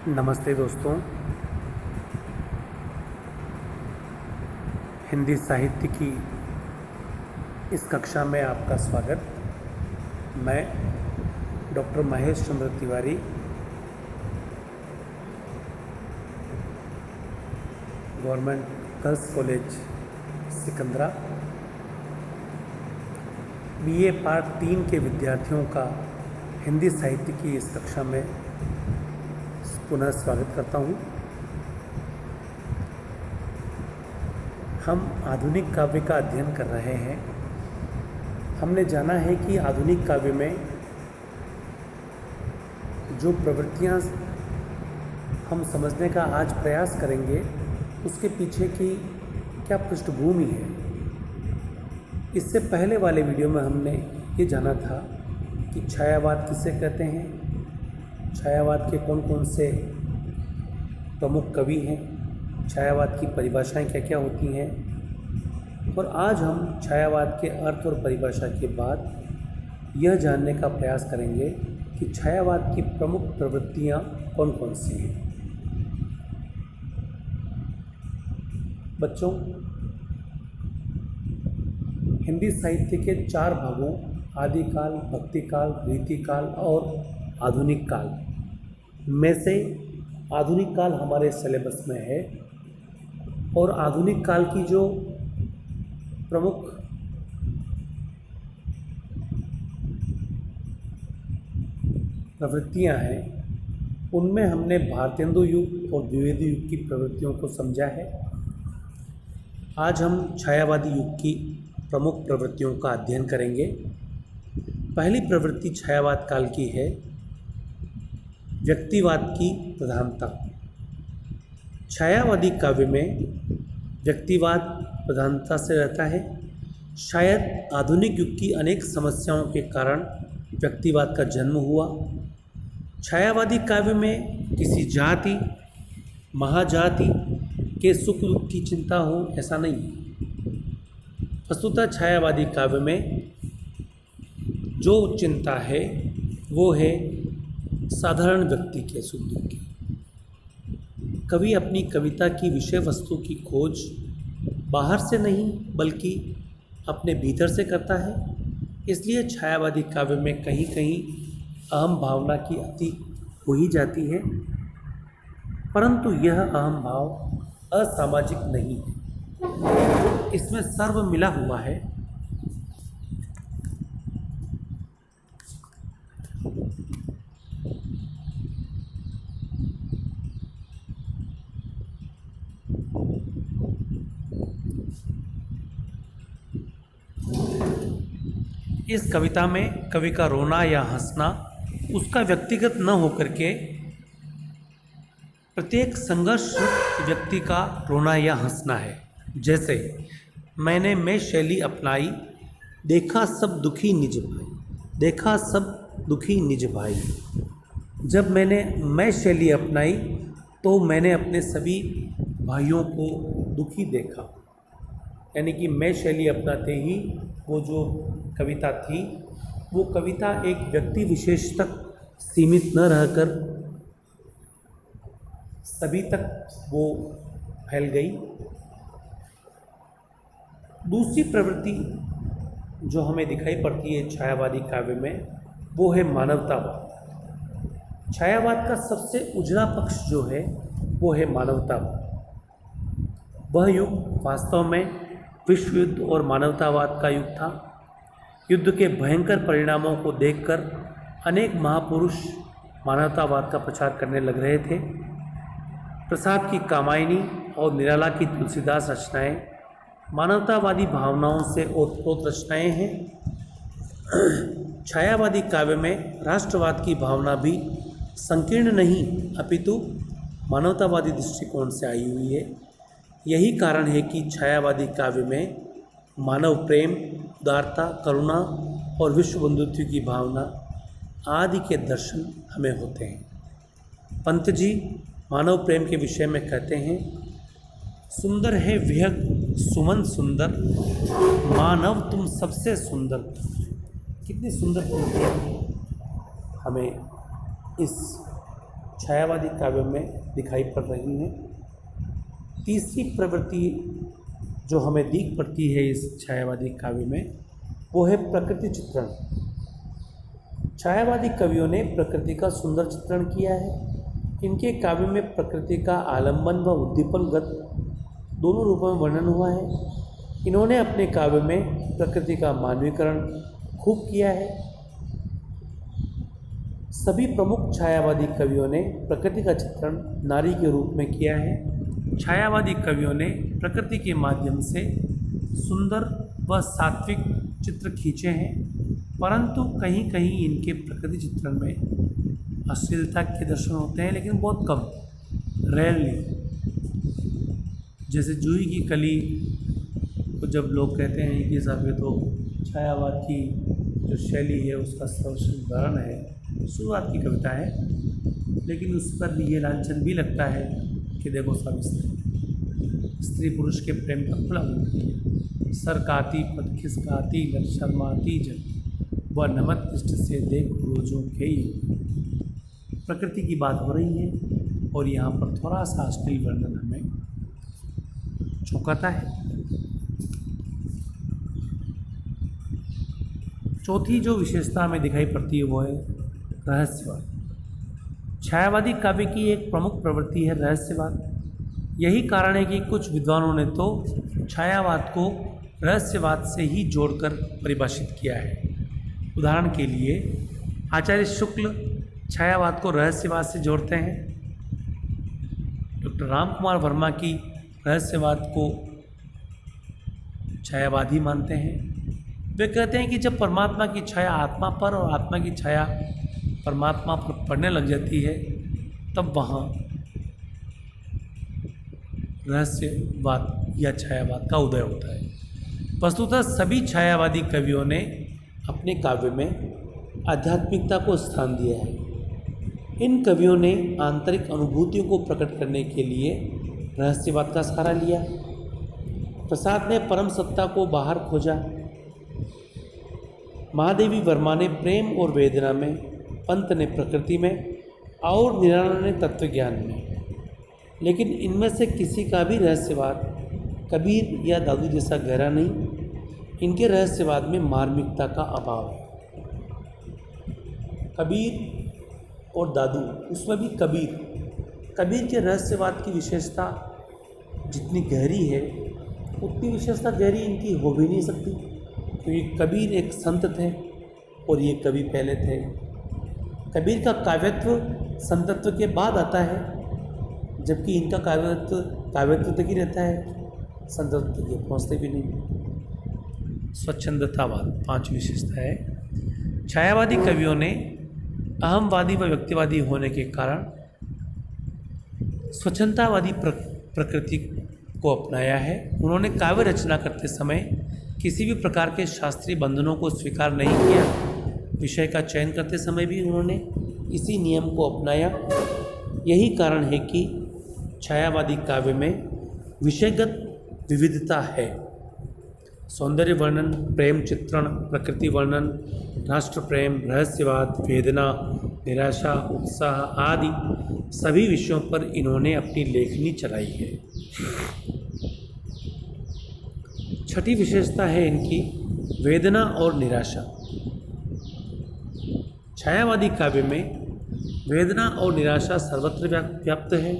नमस्ते दोस्तों। हिंदी साहित्य की इस कक्षा में आपका स्वागत। मैं doctor Mahesh Chandra Tiwari government girls college Sikandra BA part 3 के विद्यार्थियों का हिंदी साहित्य की इस कक्षा में पुनः स्वागत करता हूँ। हम आधुनिक काव्य का अध्ययन कर रहे हैं। हमने जाना है कि आधुनिक काव्य में जो प्रवृत्तियाँ हम समझने का आज प्रयास करेंगे उसके पीछे की क्या पृष्ठभूमि है। इससे पहले वाले वीडियो में हमने ये जाना था कि छायावाद किसे कहते हैं, छायावाद के कौन कौन से प्रमुख कवि हैं, छायावाद की परिभाषाएं क्या क्या होती हैं, और आज हम छायावाद के अर्थ और परिभाषा के बाद यह जानने का प्रयास करेंगे कि छायावाद की प्रमुख प्रवृत्तियां कौन कौन सी हैं। बच्चों, हिंदी साहित्य के 4 भागों आदिकाल, भक्तिकाल, रीतिकाल और आधुनिक काल में से आधुनिक काल हमारे सिलेबस में है। और आधुनिक काल की जो प्रमुख प्रवृत्तियां हैं उनमें हमने भारतेंदु युग और द्विवेदी युग की प्रवृत्तियों को समझा है। आज हम छायावादी युग की प्रमुख प्रवृत्तियों का अध्ययन करेंगे। पहली प्रवृत्ति छायावाद काल की है व्यक्तिवाद की प्रधानता। छायावादी काव्य में व्यक्तिवाद प्रधानता से रहता है। शायद आधुनिक युग की अनेक समस्याओं के कारण व्यक्तिवाद का जन्म हुआ। छायावादी काव्य में किसी जाति, महाजाति के सुख दुख की चिंता हो ऐसा नहीं है। वस्तुतः छायावादी काव्य में जो चिंता है वो है साधारण व्यक्ति के सुख दुख की। कवि अपनी कविता की विषय वस्तु की खोज बाहर से नहीं बल्कि अपने भीतर से करता है। इसलिए छायावादी काव्य में कहीं कहीं अहम भावना की अति हो ही जाती है, परंतु यह अहम भाव असामाजिक नहीं है। इसमें सर्व मिला हुआ है। इस कविता में कवि का रोना या हंसना उसका व्यक्तिगत न होकर के प्रत्येक संघर्षरत व्यक्ति का रोना या हंसना है। जैसे मैंने मैं शैली अपनाई, देखा सब दुखी निज भाई, देखा सब दुखी निज भाई। जब मैंने मैं शैली अपनाई तो मैंने अपने सभी भाइयों को दुखी देखा। यानी कि मैं शैली अपनाते ही वो जो कविता थी वो कविता एक व्यक्ति विशेष तक सीमित न रहकर सभी तक वो फैल गई। दूसरी प्रवृत्ति जो हमें दिखाई पड़ती है छायावादी काव्य में वो है मानवतावाद। छायावाद का सबसे उजला पक्ष जो है वो है मानवतावाद। वह युग वास्तव में विश्व युद्ध और मानवतावाद का युग था। युद्ध के भयंकर परिणामों को देखकर अनेक महापुरुष मानवतावाद का प्रचार करने लग रहे थे। प्रसाद की कामायनी और निराला की तुलसीदास रचनाएं मानवतावादी भावनाओं से ओतप्रोत रचनाएं हैं। छायावादी काव्य में राष्ट्रवाद की भावना भी संकीर्ण नहीं अपितु मानवतावादी दृष्टिकोण से आई हुई है। यही कारण है कि छायावादी काव्य में मानव प्रेम, उदारता, करुणा और विश्व बंधुत्व की भावना आदि के दर्शन हमें होते हैं। पंत जी मानव प्रेम के विषय में कहते हैं, सुंदर है विहग सुमन सुंदर, मानव तुम सबसे सुंदर। कितनी सुंदर पंक्तियाँ हमें इस छायावादी काव्य में दिखाई पड़ रही हैं। तीसरी प्रवृत्ति जो हमें दिख पड़ती है इस छायावादी काव्य में वो है प्रकृति चित्रण। छायावादी कवियों ने प्रकृति का सुंदर चित्रण किया है। इनके काव्य में प्रकृति का आलंबन व उद्दीपनगत दोनों रूपों में वर्णन हुआ है। इन्होंने अपने काव्य में प्रकृति का मानवीकरण खूब किया है। सभी प्रमुख छायावादी कवियों ने प्रकृति का चित्रण नारी के रूप में किया है। छायावादी कवियों ने प्रकृति के माध्यम से सुंदर व सात्विक चित्र खींचे हैं, परंतु कहीं कहीं इनके प्रकृति चित्रण में अश्लीलता के दर्शन होते हैं, लेकिन बहुत कम, रेयरली। जैसे जूही की कली को जब लोग कहते हैं कि साहब ये तो छायावाद की जो शैली है उसका सर्वश्रेष्ठ उदाहरण है, शुरुआत की कविता है, लेकिन उस पर ये लांछन भी लगता है कि देखो सब स्त्री पुरुष के प्रेम का खुला वर्णन, सरकाती पद खिसकाती लट शर्माती जब वह नमत दृष्टि से देख रोजों के। प्रकृति की बात हो रही है और यहाँ पर थोड़ा सा अश्लील वर्णन हमें चौंकाता है। चौथी जो विशेषता हमें दिखाई पड़ती है वो है रहस्यवाद। छायावादी काव्य की एक प्रमुख प्रवृत्ति है रहस्यवाद। यही कारण है कि कुछ विद्वानों ने तो छायावाद को रहस्यवाद से ही जोड़कर परिभाषित किया है। उदाहरण के लिए आचार्य शुक्ल छायावाद को रहस्यवाद से जोड़ते हैं। डॉक्टर राम कुमार वर्मा की रहस्यवाद को छायावाद ही मानते हैं। वे कहते हैं कि जब परमात्मा की छाया आत्मा पर और आत्मा की छाया परमात्मा पर पड़ने लग जाती है तब वहाँ रहस्यवाद या छायावाद का उदय होता है। वस्तुतः सभी छायावादी कवियों ने अपने काव्य में आध्यात्मिकता को स्थान दिया है। इन कवियों ने आंतरिक अनुभूतियों को प्रकट करने के लिए रहस्यवाद का सहारा लिया। प्रसाद ने परम सत्ता को बाहर खोजा, महादेवी वर्मा ने प्रेम और वेदना में, पंत ने प्रकृति में और निराला ने तत्वज्ञान में। लेकिन इनमें से किसी का भी रहस्यवाद कबीर या दादू जैसा गहरा नहीं। इनके रहस्यवाद में मार्मिकता का अभाव है। कबीर और दादू, उसमें भी कबीर के रहस्यवाद की विशेषता जितनी गहरी है उतनी विशेषता गहरी इनकी हो भी नहीं सकती, क्योंकि कबीर एक संत थे और ये कवि पहले थे। कबीर का काव्यत्व संतत्व के बाद आता है, जबकि इनका काव्यत्व तक ही रहता है, संतत्व तक ये पहुँचते भी नहीं। स्वच्छंदतावाद 5 विशेषता है। छायावादी कवियों ने अहमवादी व व्यक्तिवादी होने के कारण स्वच्छंदतावादी प्रकृति को अपनाया है। उन्होंने काव्य रचना करते समय किसी भी प्रकार के शास्त्रीय बंधनों को स्वीकार नहीं किया। विषय का चयन करते समय भी उन्होंने इसी नियम को अपनाया। यही कारण है कि छायावादी काव्य में विषयगत विविधता है। सौंदर्य वर्णन, प्रेम चित्रण, प्रकृति वर्णन, राष्ट्र प्रेम, रहस्यवाद, वेदना, निराशा, उत्साह आदि सभी विषयों पर इन्होंने अपनी लेखनी चलाई है। छठी विशेषता है इनकी वेदना और निराशा। छायावादी काव्य में वेदना और निराशा सर्वत्र व्याप्त है।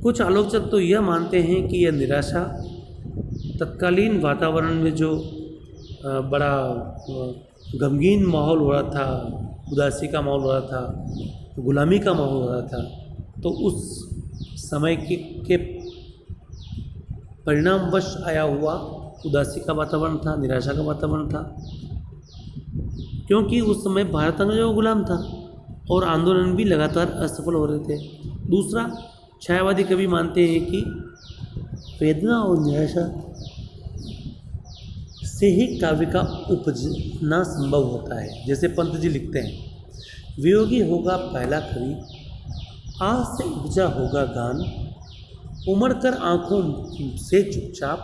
कुछ आलोचक तो यह मानते हैं कि यह निराशा तत्कालीन वातावरण में जो बड़ा गमगीन माहौल हो रहा था, उदासी का माहौल हो रहा था, गुलामी का माहौल हो रहा था, तो उस समय के परिणामवश आया हुआ उदासी का वातावरण था, निराशा का वातावरण था, क्योंकि उस समय भारत अंग्रेजों का गुलाम था और आंदोलन भी लगातार असफल हो रहे थे। दूसरा, छायावादी कवि मानते हैं कि वेदना और निराशा से ही काव्य का उपजना संभव होता है। जैसे पंत जी लिखते हैं, वियोगी होगा पहला कवि, आह से उपजा होगा गान, उमड़ कर आँखों से चुपचाप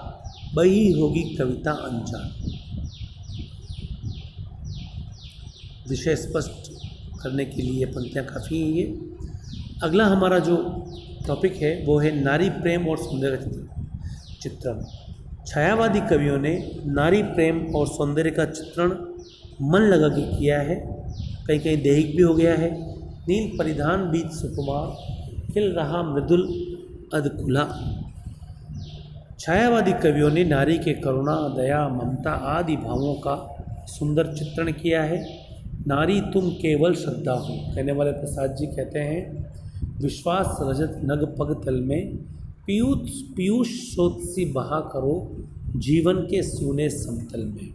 बही होगी कविता अनजान। विषय स्पष्ट करने के लिए पंक्तियाँ काफ़ी हैं ये। अगला हमारा जो टॉपिक है वो है नारी प्रेम और सौंदर्य चित्रण। छायावादी कवियों ने नारी प्रेम और सौंदर्य का चित्रण मन लगा के किया है, कहीं कहीं दैहिक भी हो गया है। नील परिधान बीच सुकुमार, खिल रहा मृदुल अधकुला। छायावादी कवियों ने नारी के करुणा, दया, ममता आदि भावों का सुंदर चित्रण किया है। नारी तुम केवल श्रद्धा हो, कहने वाले प्रसाद जी कहते हैं, विश्वास रजत नग पग तल में, पीयूष पीयूष स्रोत सी बहा करो, जीवन के सूने समतल में।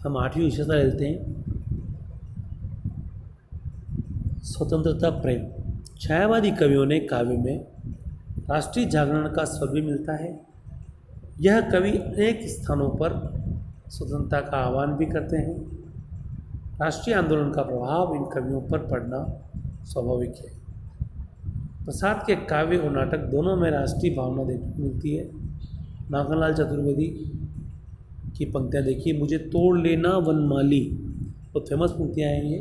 हम 8वीं विशेषता लेते हैं, स्वतंत्रता प्रेम। छायावादी कवियों ने काव्य में राष्ट्रीय जागरण का स्वर भी मिलता है। यह कवि अनेक स्थानों पर स्वतंत्रता का आह्वान भी करते हैं। राष्ट्रीय आंदोलन का प्रभाव इन कवियों पर पड़ना स्वाभाविक है। प्रसाद के काव्य और नाटक दोनों में राष्ट्रीय भावना देखने को मिलती है। नागनलाल चतुर्वेदी की पंक्तियाँ देखिए, मुझे तोड़ लेना वनमाली, बहुत फेमस पंक्तियाँ हैं ये,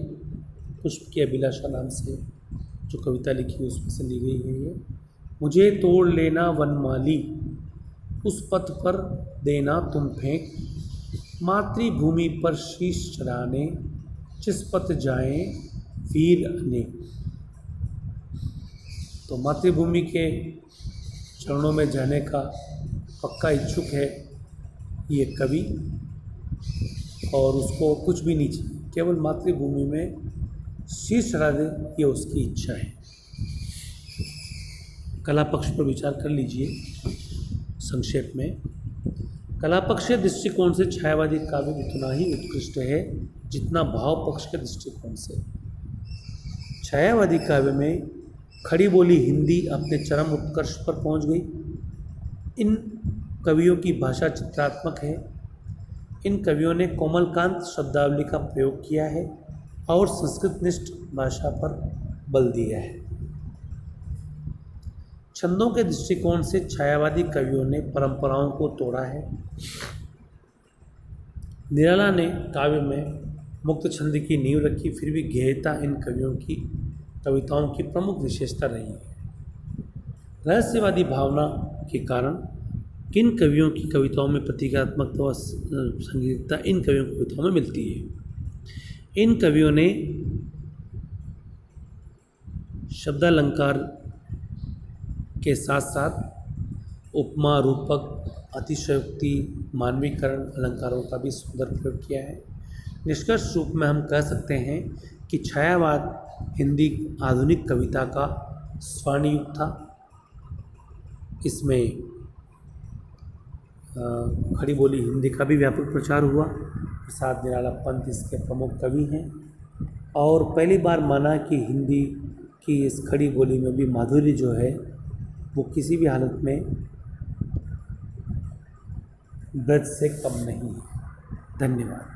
पुष्प की अभिलाषा नाम से जो कविता लिखी उसमें से ली गई है ये। मुझे तोड़ लेना वनमाली, उस पथ पर देना तुम फेंक, मातृभूमि पर शीश चढ़ाने, जिस पथ जाएं वीर अनेक। तो मातृभूमि के चरणों में जाने का पक्का इच्छुक है ये कवि, और उसको कुछ भी नहीं चाहिए, केवल मातृभूमि में शीश चढ़ा दे, ये उसकी इच्छा है। कला पक्ष पर विचार कर लीजिए संक्षेप में। कला पक्षीय दृष्टिकोण से छायावादी काव्य उतना ही उत्कृष्ट है जितना भाव पक्ष के दृष्टिकोण से। छायावादी काव्य में खड़ी बोली हिंदी अपने चरम उत्कर्ष पर पहुंच गई। इन कवियों की भाषा चित्रात्मक है। इन कवियों ने कोमलकांत शब्दावली का प्रयोग किया है और संस्कृतनिष्ठ भाषा पर बल दिया है। छंदों के दृष्टिकोण से छायावादी कवियों ने परंपराओं को तोड़ा है। निराला ने काव्य में मुक्त छंद की नींव रखी, फिर भी गहनता इन कवियों की कविताओं की प्रमुख विशेषता रही है। रहस्यवादी भावना के कारण किन कवियों की कविताओं में प्रतीकात्मकता व संगीतता इन कवियों की कविताओं में मिलती है। इन कवियों ने शब्दालंकार के साथ साथ उपमा, रूपक, अतिशयोक्ति, मानवीकरण अलंकारों का भी सुंदर प्रयोग किया है। निष्कर्ष रूप में हम कह सकते हैं कि छायावाद हिंदी आधुनिक कविता का स्वर्ण युग था। इसमें खड़ी बोली हिंदी का भी व्यापक प्रचार हुआ। प्रसाद निराला पंत इसके प्रमुख कवि हैं और पहली बार माना कि हिंदी की इस खड़ी बोली में भी माधुर्य जो है वो किसी भी हालत में ब्रज से कम नहीं है। धन्यवाद।